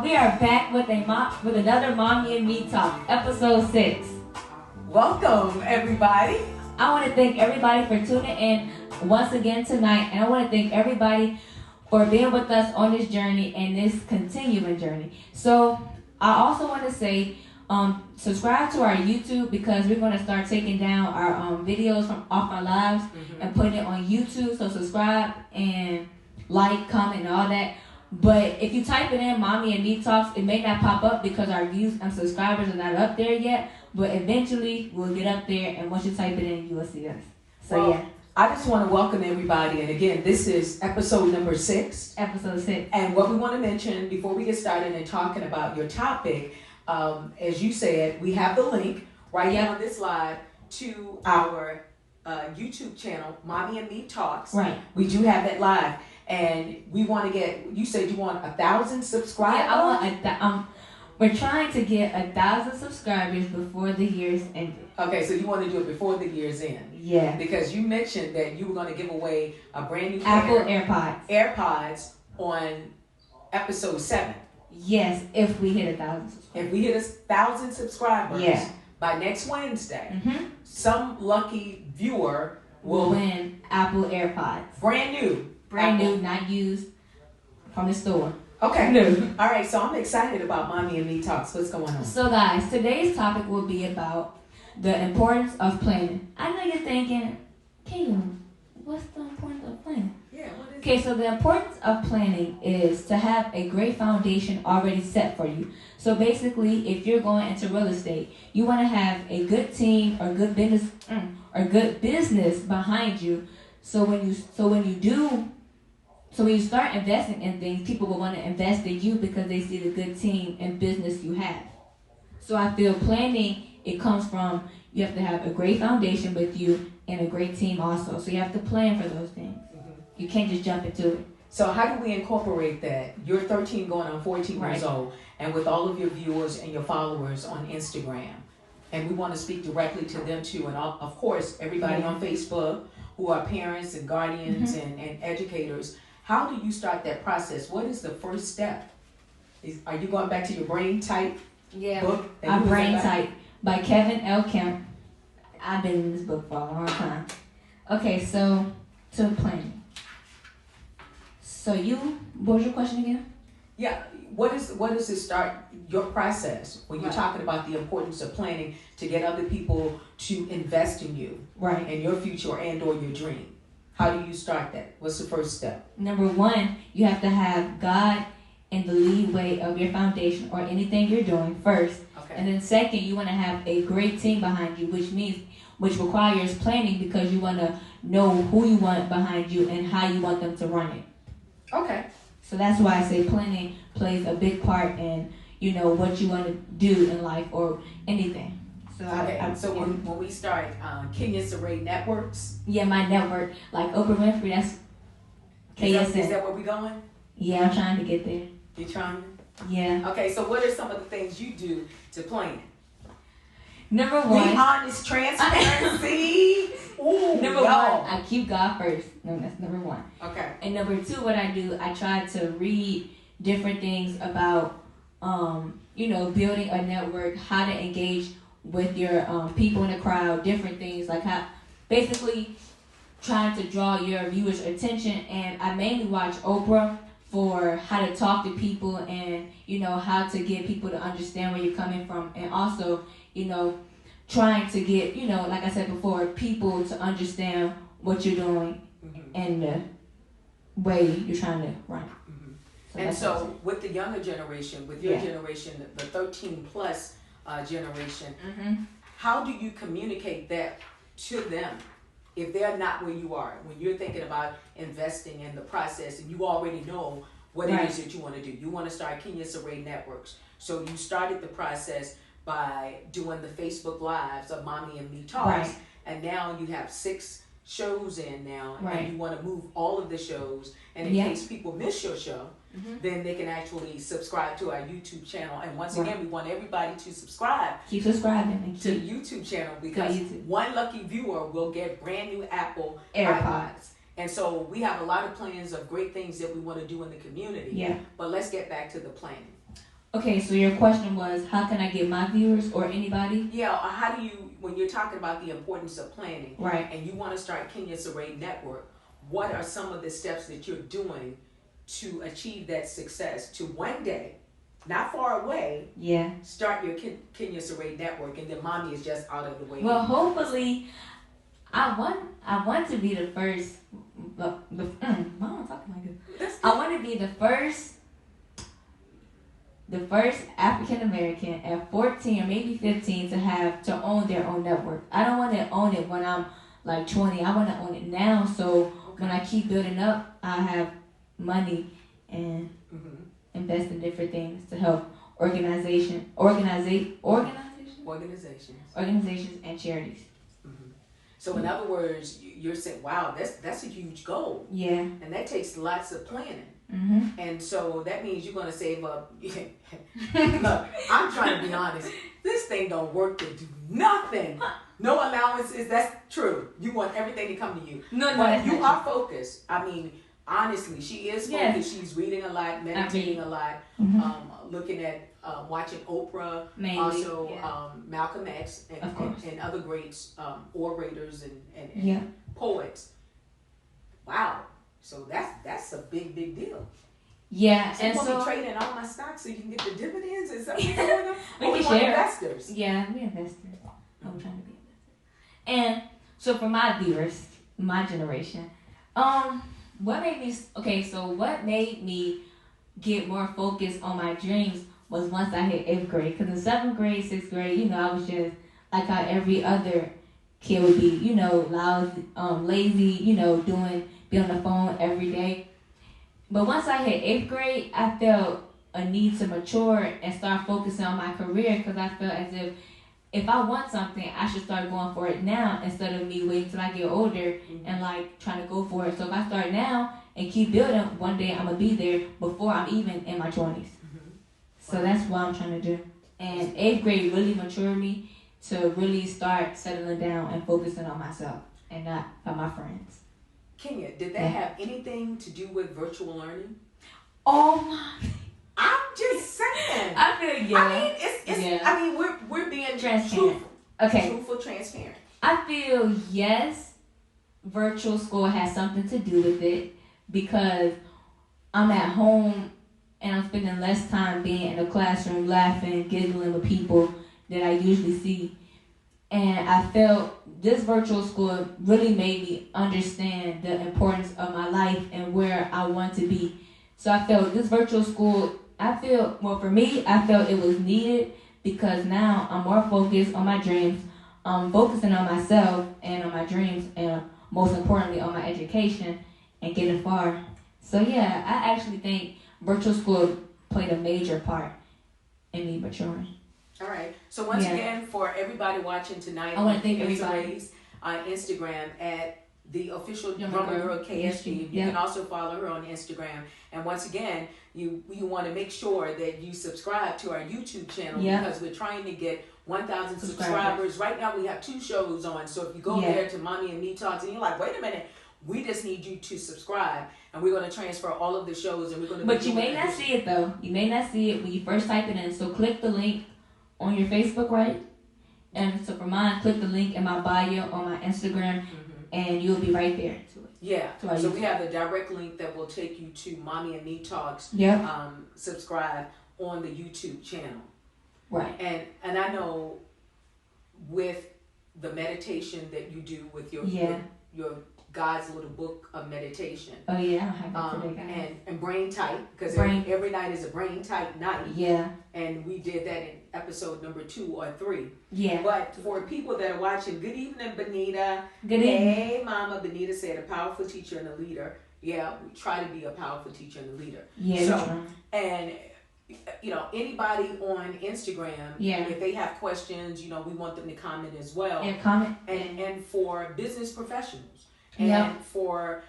We are back with another Mommy and Me Talk, episode 6. Welcome, everybody. I want to thank everybody for tuning in once again tonight, and I want to thank everybody for being with us on this journey and this continuing journey. So I also want to say, subscribe to our YouTube, because we're going to start taking down our videos from off our lives and putting it on YouTube. So subscribe and like, comment, and all that. But if you type it in Mommy and Me Talks, it may not pop up because our views and subscribers are not up there yet. But eventually we'll get up there, and once you type it in, you will see us. So well, yeah. I just want to welcome everybody. And again, this is episode number 6. Episode 6. And what we want to mention before we get started and talking about your topic, as you said, we have the link right here on this live to our YouTube channel, Mommy and Me Talks. Right. We do have that live. And we want to get, you said you want 1,000 subscribers? Yeah, we're trying to get 1,000 subscribers before the year's ended. Okay, so you want to do it before the year's end? Yeah. Because you mentioned that you were going to give away a brand new Apple AirPods. AirPods on episode 7. Yes, if we hit 1,000. If we hit 1,000 subscribers, by next Wednesday, some lucky viewer will win Apple AirPods. Brand new. Brand new, not used, from the store. Okay. No. All right, so I'm excited about Mommy and Me Talks. What's going on? So guys, today's topic will be about the importance of planning. I know you're thinking, Kayla, what's the importance of planning? Yeah, what is Okay, so the importance of planning is to have a great foundation already set for you. So basically, if you're going into real estate, you want to have a good team or good business behind you. So when you start investing in things, people will want to invest in you because they see the good team and business you have. So I feel planning, it comes from, you have to have a great foundation with you and a great team also. So you have to plan for those things. You can't just jump into it. So how do we incorporate that? You're 13 going on 14 Right. years old, and with all of your viewers and your followers on Instagram, and we want to speak directly to them too, and of course everybody on Facebook who are parents and guardians and educators. How do you start that process? What is the first step? Are you going back to your Brain Tight book? Our Brain Tight by Kevin L. Kemp. I've been in this book for a long time. Okay, so to planning. So what was your question again? Yeah, what is it start your process when you're talking about the importance of planning to get other people to invest in you, right, in your future and or your dream? How do you start that? What's the first step? Number 1, you have to have God in the lead way of your foundation or anything you're doing first. Okay. And then second, you want to have a great team behind you, which requires planning because you want to know who you want behind you and how you want them to run it. Okay. So that's why I say planning plays a big part in, what you want to do in life or anything. So So when we start Kenya Saray Networks. Yeah, my network, like Oprah Winfrey, that's KSN. Is that where we going? Yeah, I'm trying to get there. You're trying? Yeah. Okay, so what are some of the things you do to plan? Number 1. Be honest, transparency. Ooh, Number 1, I keep God first. No, that's number 1. Okay. And number 2, what I do, I try to read different things about, building a network, how to engage with your people in the crowd, different things like how, basically trying to draw your viewers' attention. And I mainly watch Oprah for how to talk to people and, how to get people to understand where you're coming from. And also, trying to get, like I said before, people to understand what you're doing and the way you're trying to run. So with the younger generation, with your generation, the 13 plus generation, how do you communicate that to them if they're not where you are? When you're thinking about investing in the process and you already know what it is that you want to do. You want to start Kenya Saray Networks. So you started the process by doing the Facebook Lives of Mommy and Me Talks. And now you have 6 shows in now. And you want to move all of the shows. And in case people miss your show, then they can actually subscribe to our YouTube channel. And once again, we want everybody to subscribe. Keep subscribing to the YouTube channel because one lucky viewer will get brand new Apple AirPods. And so we have a lot of plans of great things that we want to do in the community. Yeah. But let's get back to the planning. Okay, so your question was, how can I get my viewers or anybody? Yeah, or how do you, when you're talking about the importance of planning, right, and you want to start Kenya Saray Network, what are some of the steps that you're doing to achieve that success to one day, not far away, yeah, start your Kenya Saray Network, and then mommy is just out of the way? Well, hopefully, I want to be the first. Why am I talking like this? I want to be the first African American at 14 or maybe 15 to own their own network. I don't want to own it when I'm like 20. I want to own it now, so when I keep building up, I have money and invest in different things to help organizations and charities. So in other words, you're saying, wow, that's a huge goal. Yeah. And that takes lots of planning. And so that means you're going to save up. Look, I'm trying to be honest. This thing don't work to do nothing. No allowances. That's true. You want everything to come to you. But you are focused. I mean, honestly, she is focused. Yes. She's reading a lot, meditating a lot, looking at, watching Oprah, mainly, also Malcolm X, and other greats, orators and poets. Wow. So that's a big deal. Yeah, so and you so be trading all my stocks so you can get the dividends. Is that what you're doing? We can share. Investors. Yeah, we investors. I'm trying to be investors. And so for my viewers, my generation, what made me get more focused on my dreams was once I hit 8th grade. Because in 7th grade, 6th grade, I was just like how every other kid would be, lousy, lazy, be on the phone every day. But once I hit 8th grade, I felt a need to mature and start focusing on my career, because I felt as if I want something, I should start going for it now instead of me waiting till I get older and like trying to go for it. So if I start now and keep building, one day I'm going to be there before I'm even in my 20s. So that's what I'm trying to do. And 8th grade really matured me to really start settling down and focusing on myself and not on my friends. Kenya, did that have anything to do with virtual learning? Oh my! I'm just saying. I feel I mean, we're being transparent. Truthful. Okay. Truthful, transparent. I feel yes, virtual school has something to do with it, because I'm at home and I'm spending less time being in the classroom, laughing, giggling with people that I usually see. And I felt this virtual school really made me understand the importance of my life and where I want to be. So I felt this virtual school, for me, I felt it was needed, because now I'm more focused on my dreams. I'm focusing on myself and on my dreams, and most importantly on my education and getting far. So yeah, I actually think virtual school played a major part in me maturing. All right. So once again, for everybody watching tonight, I want to thank everybody on Instagram at the official Drummer Girl KSG. You can also follow her on Instagram. And once again, you want to make sure that you subscribe to our YouTube channel, because we're trying to get 1,000 subscribers. Right now we have 2 shows on. So if you go there to Mommy and Me Talks and you're like, wait a minute, we just need you to subscribe, and we're going to transfer all of the shows, and we're going to. But you may not see it though. You may not see it when you first type it in. So click the link on your Facebook, right? And so for mine, click the link in my bio on my Instagram, and you'll be right there to it. Yeah. So we have the direct link that will take you to Mommy and Me Talks. Subscribe on the YouTube channel. Right. And I know with the meditation that you do with your God's little book of meditation. Oh yeah, I have it today, guys. And Brain Tight, because every night is a Brain Tight night. Yeah. And we did that in episode number 2 or 3. Yeah. But for people that are watching, good evening, Benita. Good evening. Hey, Mama. Benita said, a powerful teacher and a leader. Yeah, we try to be a powerful teacher and a leader. Yeah. So, and anybody on Instagram, if they have questions, we want them to comment as well. Yeah, comment. And for business professionals. And for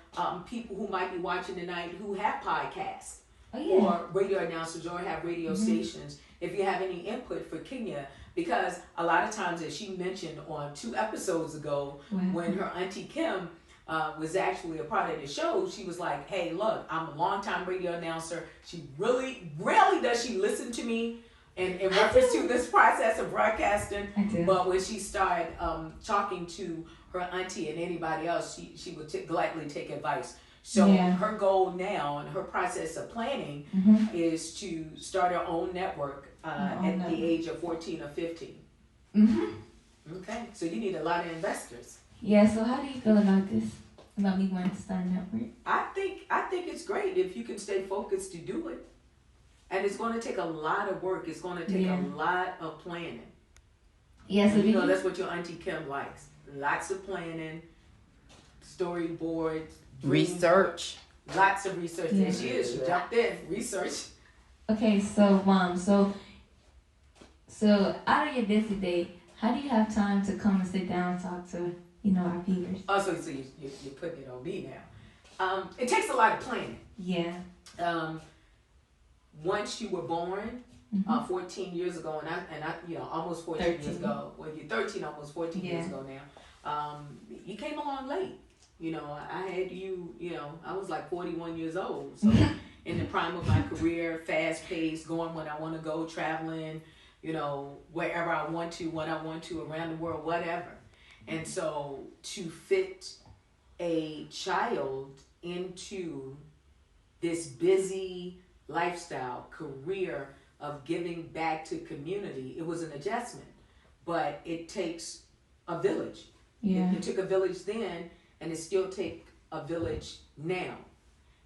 people who might be watching tonight who have podcasts or radio announcers or have radio stations, if you have any input for Kenya, because a lot of times, as she mentioned on 2 episodes ago, when her Auntie Kim was actually a part of the show, she was like, hey, look, I'm a longtime radio announcer. She really, rarely does she listen to me in reference to this process of broadcasting. But when she started talking to her auntie and anybody else, she would gladly take advice. So her goal now and her process of planning is to start her own network at the age of 14 or 15. Okay, so you need a lot of investors. Yeah, so how do you feel about this? About me wanting to start a network? I think it's great if you can stay focused to do it. And it's going to take a lot of work. It's going to take a lot of planning. Yeah, so that's what your Auntie Kim likes. Lots of planning, storyboards, research. Lots of research. Yeah. There she is. She jumped in. Research. Okay, so Mom, so out of your busy day, how do you have time to come and sit down and talk to, our viewers? Oh, so you're putting it on me now. It takes a lot of planning. Yeah. Once you were born, 14 years ago, and I almost 14 13. years ago. Well, you're 13, almost 14 years ago now. You came along late. I had you. I was like 41 years old. So in the prime of my career, fast paced, going when I want to go, traveling. Wherever I want to, when I want to, around the world, whatever. And so to fit a child into this busy lifestyle, career of giving back to community, it was an adjustment. But it takes a village. Yeah. It took a village then, and it still takes a village now.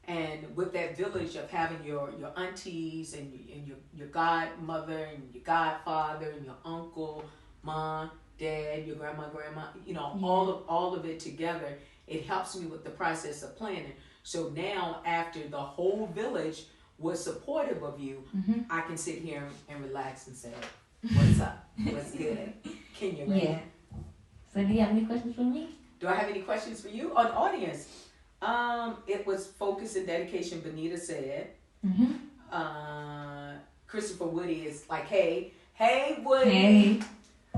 And with that village of having your aunties and your godmother and your godfather and your uncle, mom, dad, your grandma, all of it together, it helps me with the process of planning. So now, after the whole village was supportive of you, I can sit here and relax and say, what's up? What's good? Can you read? Yeah. So do you have any questions for me? Do I have any questions for you? An audience. It was focus and dedication, Benita said. Christopher Woody is like, hey, Woody.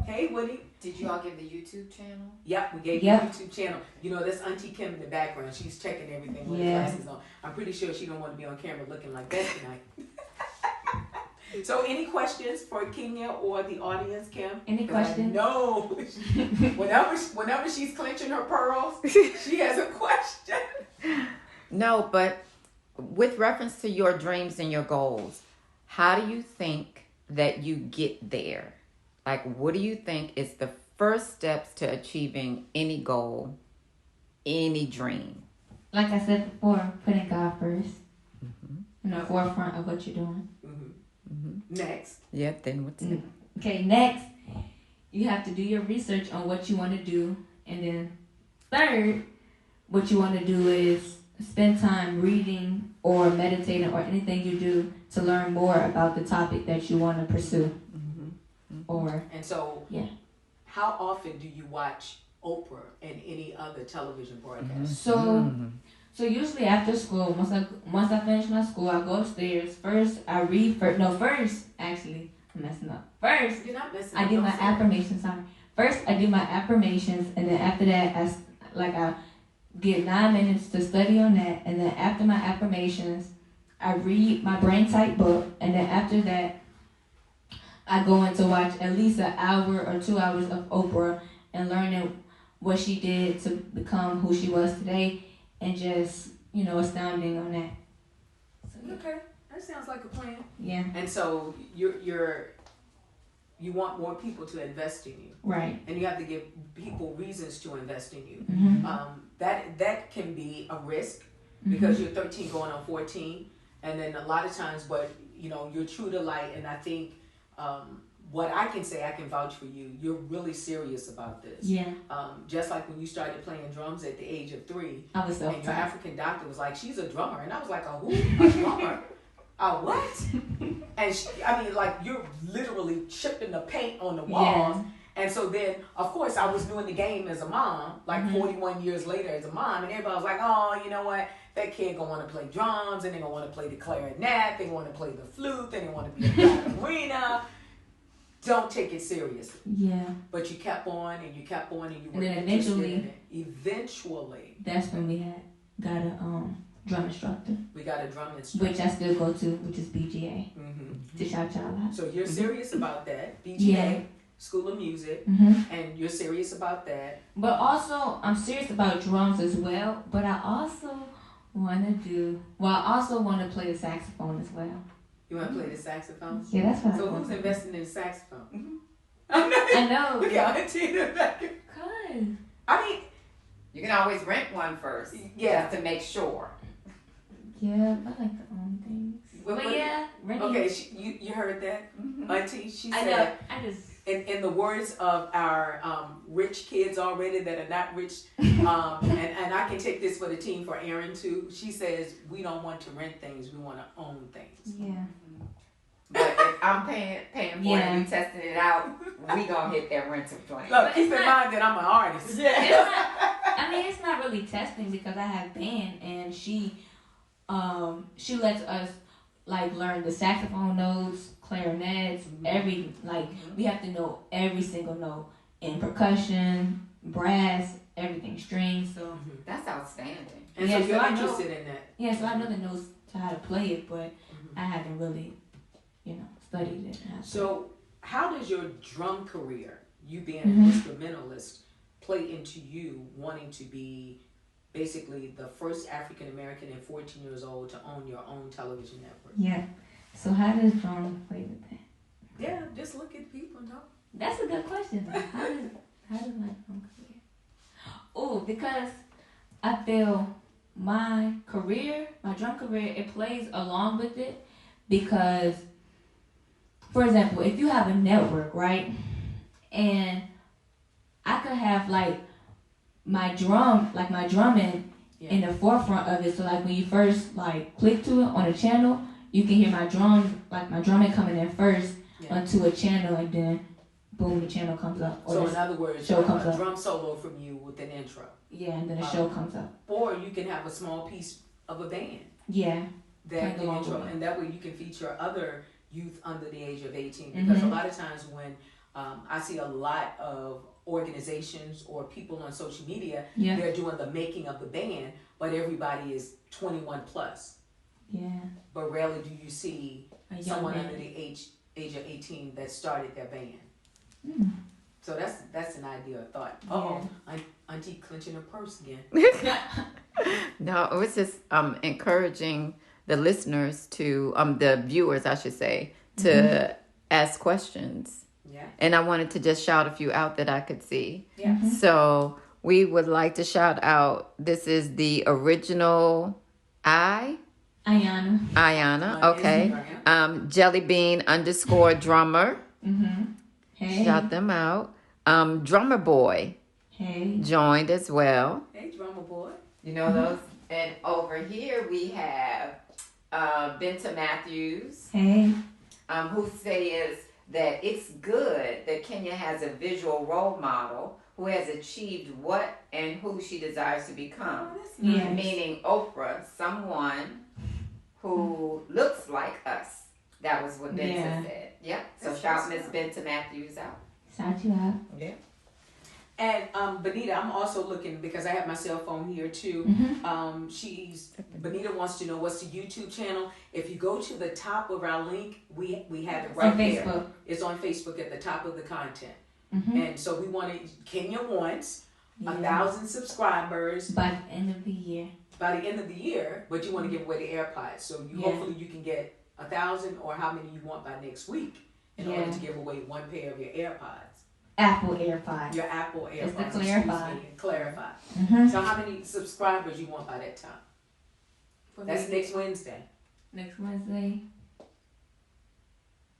Hey, Woody. Did you all give the YouTube channel? Yep, we gave the YouTube channel. That's Auntie Kim in the background. She's checking everything with her glasses on. I'm pretty sure she don't want to be on camera looking like that tonight. So any questions for Kenya or the audience, Kim? Any questions? No. Whenever she's clenching her pearls, she has a question. No, but with reference to your dreams and your goals, how do you think that you get there? Like, what do you think is the first steps to achieving any goal, any dream? Like I said before, putting God first in the forefront of what you're doing. Next. Yeah, then what's next? Okay, next, you have to do your research on what you want to do. And then third, what you want to do is spend time reading or meditating or anything you do to learn more about the topic that you want to pursue. And so, how often do you watch Oprah and any other television broadcast? So usually after school, once I finish my school, I go upstairs. First, I read. Actually, I'm messing up. First, you're not messing I do my affirmations. First, I do my affirmations, and then after that, I get 9 minutes to study on that, and then after my affirmations, I read my brain type book, and then after that, I go in to watch at least an hour or 2 hours of Oprah and learning what she did to become who she was today, and just, astounding on that. So, okay, that sounds like a plan. Yeah. And so you want more people to invest in you, right? And you have to give people reasons to invest in you. That can be a risk because you're 13 going on 14, and then a lot of times, but you're true to light, and I think. What I can say, I can vouch for you. You're really serious about this. Yeah. Just like when you started playing drums at the age of 3. I was so and your African doctor was like, she's a drummer. And I was like, a who? A drummer? A what? And you're literally chipping the paint on the walls. Yeah. And so then, of course, I was doing the game as a mom, 41 years later as a mom. And everybody was like, oh, you know what? That kid gonna want to play drums, and they're gonna want to play the clarinet, they want to play the flute, then they want to be a ballerina. don't take it seriously. Yeah. But you kept on and you kept on and you were And then eventually, that's when we got a drum instructor. we got a drum instructor. Which I still go to, which is BGA. Mm-hmm. To shout y'all out. So you're serious about that. BGA, Yeah. School of Music, and you're serious about that. But also, I'm serious about drums as well. But I also want to play the saxophone as well. You want to play the saxophone? Yeah, that's what So I want. who's investing in the saxophone? I know. Look at Auntie in the back. Cause. I mean, You can always rent one first. Yeah. Just to make sure. Yeah, I like to own things. But yeah, renting. Okay, you heard that, Auntie? She I said, know. I just. in the words of our rich kids already that are not rich, and I can take this for the team for Erin too. She says we don't want to rent things; we want to own things. Yeah. But if I'm paying for it Yeah. and you testing it out, we gonna hit that rental joint. Look, keep in mind that I'm an artist. It's not, I mean, it's not really testing because I have band and she lets us like learn the saxophone notes, clarinets, we have to know every single note in percussion, brass, everything, strings. So That's outstanding. And Yeah, so you're so I know- interested in that. yeah, so I know the notes to how to play it, but I haven't really, studied it. So how does your drum career, you being Mm-hmm. an instrumentalist, play into you wanting to be basically the first African American at 14 years old to own your own television network? Yeah. So how does drum play with that? Yeah, just look at people, no? That's a good question. How does my drum career? Oh, because I feel my drum career, it plays along with it because, for example, if you have a network, right, and I could have my drumming in the forefront of it. So like when you first click to it on a channel, you can hear my drumming coming in first onto a channel, and then boom, the channel comes up. So in other words, show a comes up. drum solo from you with an intro. Yeah, and then the show comes up. Or you can have a small piece of a band Yeah. that Play along intro, with it. and that way you can feature other youth under the age of 18. Because a lot of times when I see a lot of organizations or people on social media, Yeah. they're doing the making of the band, but everybody is 21 plus. Yeah. But rarely do you see A young someone man. under the age of 18 that started their band. Mm. So that's an idea, a thought. Oh, Auntie clenching her purse again. No, it was just encouraging the listeners to the viewers, I should say, to ask questions. Yeah. And I wanted to just shout a few out that I could see. Yeah. So we would like to shout out, this is the original Ayana. Ayana, On okay. Instagram. Jellybean _ drummer. Hey. Shout them out. Drummer Boy Hey. joined as well. Hey, drummer boy. You know those? And over here we have Benta Matthews, Hey. who says that it's good that Kenya has a visual role model who has achieved what and who she desires to become. Yes. Meaning Oprah, someone who looks like us. That was what Benta Yeah. said. Yep. So That's shout awesome. Miss Benta Matthews out. Shout you out. Yeah. And Benita, I'm also looking because I have my cell phone here too. Benita wants to know what's the YouTube channel. If you go to the top of our link, we have it right on there. Facebook. It's on Facebook at the top of the content. Mm-hmm. And so we wanted Kenya wants Yeah. 1,000 subscribers By the end of the year. by the end of the year, but you want to give away the AirPods. So you Yeah. hopefully you can get 1,000 or how many you want by next week in order Yeah. to give away one pair of your AirPods. Apple AirPods. Your Apple Just to AirPods. clarify. Excuse me, clarify. Mm-hmm. So how many subscribers you want by that time? That's next Wednesday. Next Wednesday.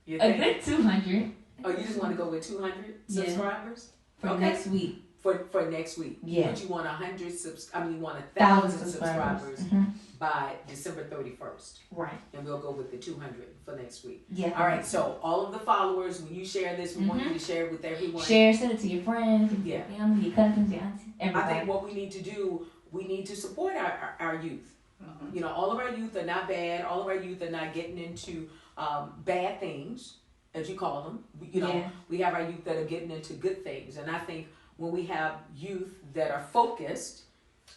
You A think? good 200 Oh, you just want to go with 200 Yeah. subscribers for Okay. next week. for next week. Yeah. But you want 100 you want 1,000 1,000 subscribers. subscribers by December 31st, Right. and we'll go with the 200 for next week. Yeah. All right. So all of the followers, when you share this, we want you to share it with everyone. Share, send it to your friends, Yeah. your family, your cousins, your aunties, I everybody. think what we need to do, we need to support our youth. You know, all of our youth are not bad. All of our youth are not getting into bad things. as you call them. You know, we have our youth that are getting into good things. And I think when we have youth that are focused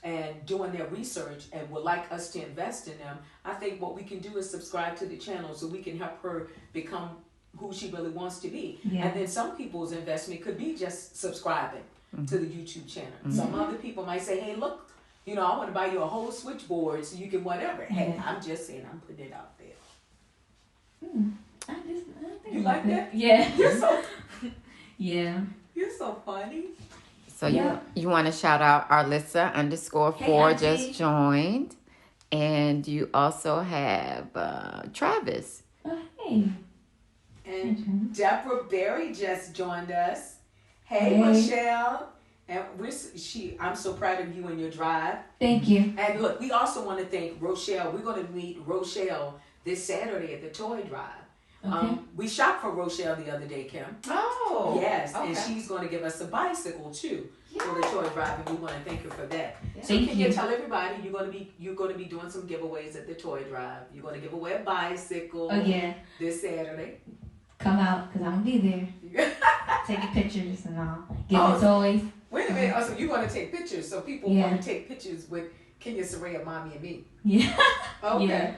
and doing their research and would like us to invest in them, I think what we can do is subscribe to the channel so we can help her become who she really wants to be. Yeah. And then some people's investment could be just subscribing to the YouTube channel. Some other people might say, hey, look, you know, I want to buy you a whole switchboard so you can whatever. Hey, I'm just saying, I'm putting it out there. I think You like that? Yeah. You're so Yeah. you're so funny. So you want to shout out Arlissa _4 just joined. And you also have Travis. Oh, hey. And Deborah Berry just joined us. Hey, Michelle. And I'm so proud of you and your drive. Thank you. And look, we also want to thank Rochelle. We're going to meet Rochelle this Saturday at the Toy Drive. Okay. We shopped for Rochelle the other day, Kim. Oh. Yes, okay. and she's going to give us a bicycle too for the Toy Drive, and we want to thank her for that. Yeah. So can you tell everybody you're going to be doing some giveaways at the Toy Drive? You're going to give away a bicycle. Oh yeah. This Saturday. Come out, because I'm going to be there. Taking pictures and all. Giving toys. Wait a minute. Also, you're going to take pictures, so people want to take pictures with Kenya, Saraya, Mommy, and me. Yeah. Okay. Yeah.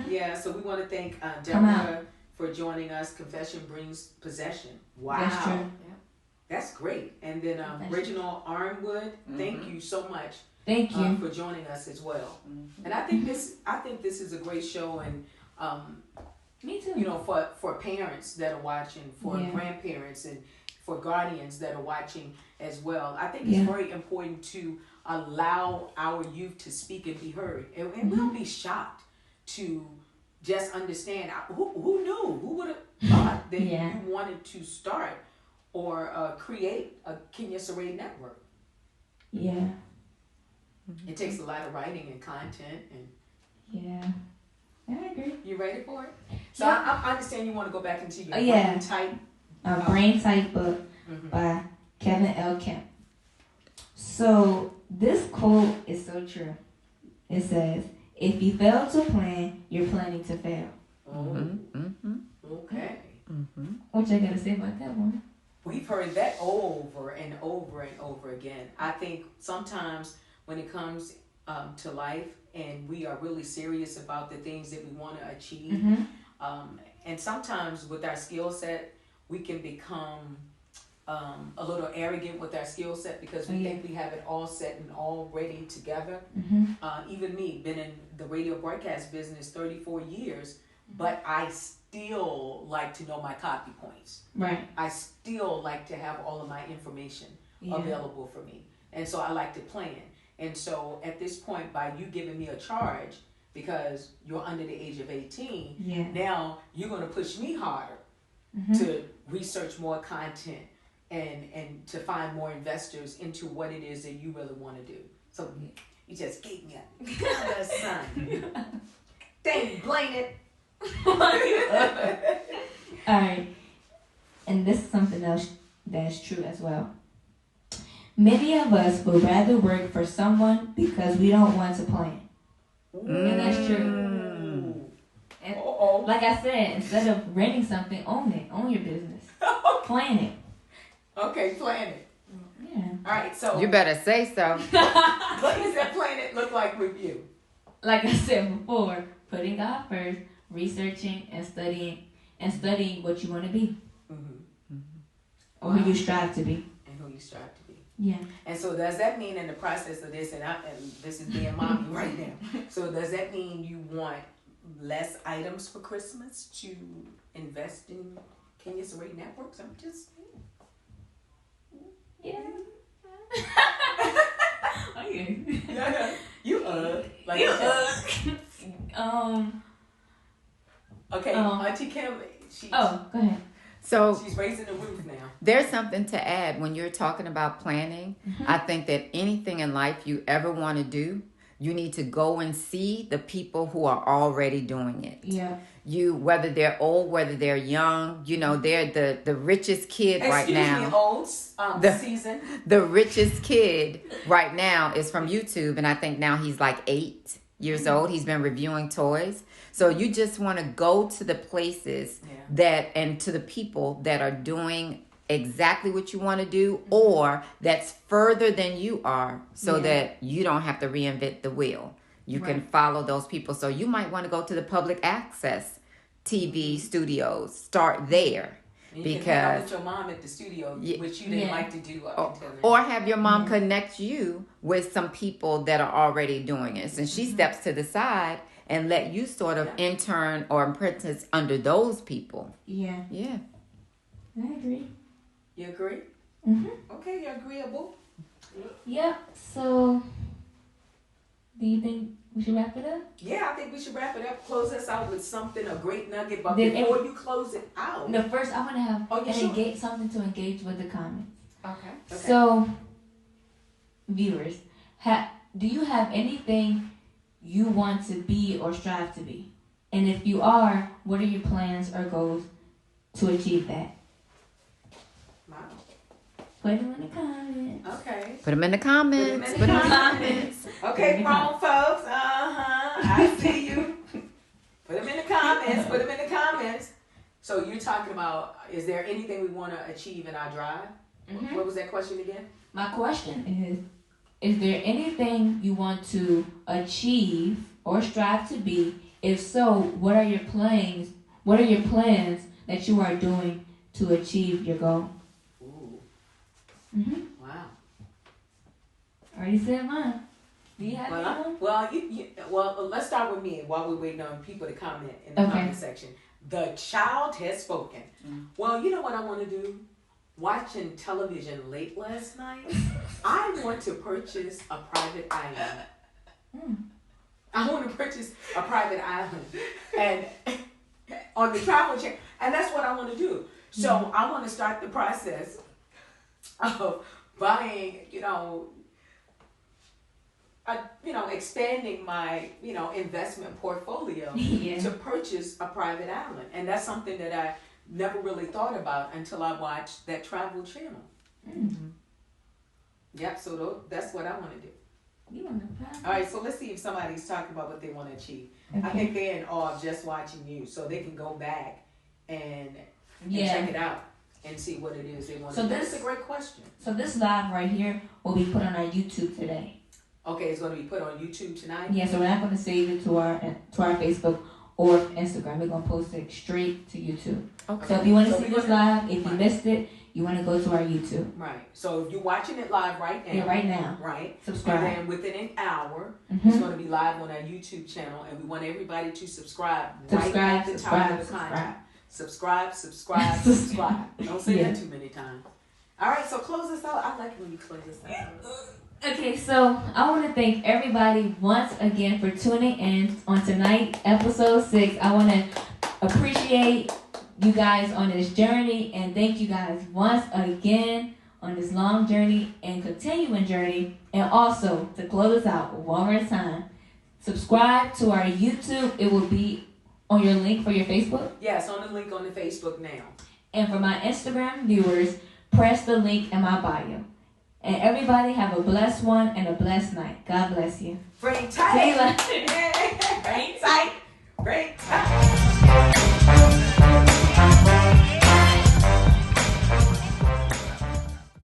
Yeah, so we want to thank Deborah for joining us. Confession brings possession. Wow. That's true. That's great. And then Reginald Arnwood, thank you so much. Thank you for joining us as well. And I think this is a great show, and me too. you know, for parents that are watching, for grandparents, and for guardians that are watching as well. I think it's very important to allow our youth to speak and be heard, and we'll be shocked to just understand who knew, who would have thought that you wanted to start or create a Kenya Saraya network. Yeah. It takes a lot of writing and content, and I agree. you ready for it? So I understand you want to go back into your brain type. A brain type book by Kevin L. Kemp. So this quote is so true. It says, "If you fail to plan, you're planning to fail." Okay. What you gotta say about that one? We've heard that over and over and over again. I think sometimes when it comes to life and we are really serious about the things that we want to achieve, and sometimes with our skill set, we can become a little arrogant with our skill set because we think we have it all set and all ready together. Even me, been in the radio broadcast business 34 years, but I still like to know my copy points. Right. I still like to have all of my information available for me. And so I like to plan. And so at this point, by you giving me a charge, because you're under the age of 18, now you're going to push me harder to research more content and to find more investors into what it is that you really want to do. So you just gave me another son. Dang, blame it. All right. And this is something else that's true as well. Many of us would rather work for someone because we don't want to plan. And that's true. And like I said, instead of renting something, own it. Own your business. Plan it. Okay, plan it. Yeah. All right, so You better say so. what does that plan it look like with you? Like I said before, putting God first, researching and studying what you want to be. Or who you strive to be. And who you strive to be. Yeah. And so does that mean in the process of this, and this is being mommy right now, so does that mean you want less items for Christmas to invest in Kenya Saraya networks? I'm just Yeah. Okay. You like You Okay, Auntie Kim, go ahead. So she's raising the roof now. there's something to add when you're talking about planning. I think that anything in life you ever want to do, you need to go and see the people who are already doing it. Yeah. Whether they're old, whether they're young, they're the richest kid right now. Excuse me, old season. The richest kid right now is from YouTube, and I think now he's like 8 years old. He's been reviewing toys. So you just want to go to the places and to the people that are doing exactly what you want to do, or that's further than you are, so that you don't have to reinvent the wheel. You can follow those people. So you might want to go to the public access TV studios. Start there. And you can hang out with your mom at the studio, which you didn't like to do up until now. Or have your mom connect you with some people that are already doing it. And she steps to the side and let you sort of intern or apprentice under those people. Yeah. Yeah. I agree. You agree? Okay, you're agreeable. Yep. So, do you think we should wrap it up? Yeah, I think we should wrap it up. Close us out with something, a great nugget. But before you close it out, no. First, I want to have sure. something to engage with the comments. Okay. So, viewers, do you have anything you want to be or strive to be? And if you are, what are your plans or goals to achieve that? Wow. Put them in the comments. Okay. Put them in the comments. Put them in the comments. Okay, grown folks. I see you. Put them in the comments. Put them in the comments. So you're talking about, is there anything we want to achieve in our drive? What was that question again? My question is there anything you want to achieve or strive to be? If so, what are your plans? What are your plans that you are doing to achieve your goal? Ooh. Wow. Already said mine. Do you have anyone? Well, let's start with me while we're waiting on people to comment in the comment section. The child has spoken. Well, you know what I want to do? Watching television late last night, I want to purchase a private island. I want to purchase a private island and on the Travel Channel, and that's what I want to do. So I want to start the process of buying, expanding my, investment portfolio to purchase a private island, and that's something that I never really thought about until I watched that Travel Channel. Yep. So that's what I want to do. All right, so let's see if somebody's talking about what they want to achieve. Okay. I think they're in awe of just watching you, so they can go back and check it out and see what it is they want to do. That's a great question. So this live right here will be put on our YouTube today. Okay, it's going to be put on YouTube tonight? Yeah, so we're not going to save it to our Facebook or Instagram. We're going to post it straight to YouTube. Okay. So if you want to see this live, if you missed it, you want to go to our YouTube. Right. So you're watching it live right now. Yeah, right now. Right. Subscribe. And then within an hour, it's going to be live on our YouTube channel, and we want everybody to subscribe right at the top of the content. Subscribe. Don't say that too many times. All right, so close this out. I like it when you close this out. Okay, so I want to thank everybody once again for tuning in on tonight, episode 6. I want to appreciate you guys on this journey, and thank you guys once again on this long journey and continuing journey. And also, to close us out one more time, subscribe to our YouTube. It will be on your link for your Facebook. Yes, on the link on the Facebook now. And for my Instagram viewers, press the link in my bio. And everybody have a blessed one and a blessed night. God bless you. Bring tight. Bring tight. Bring tight.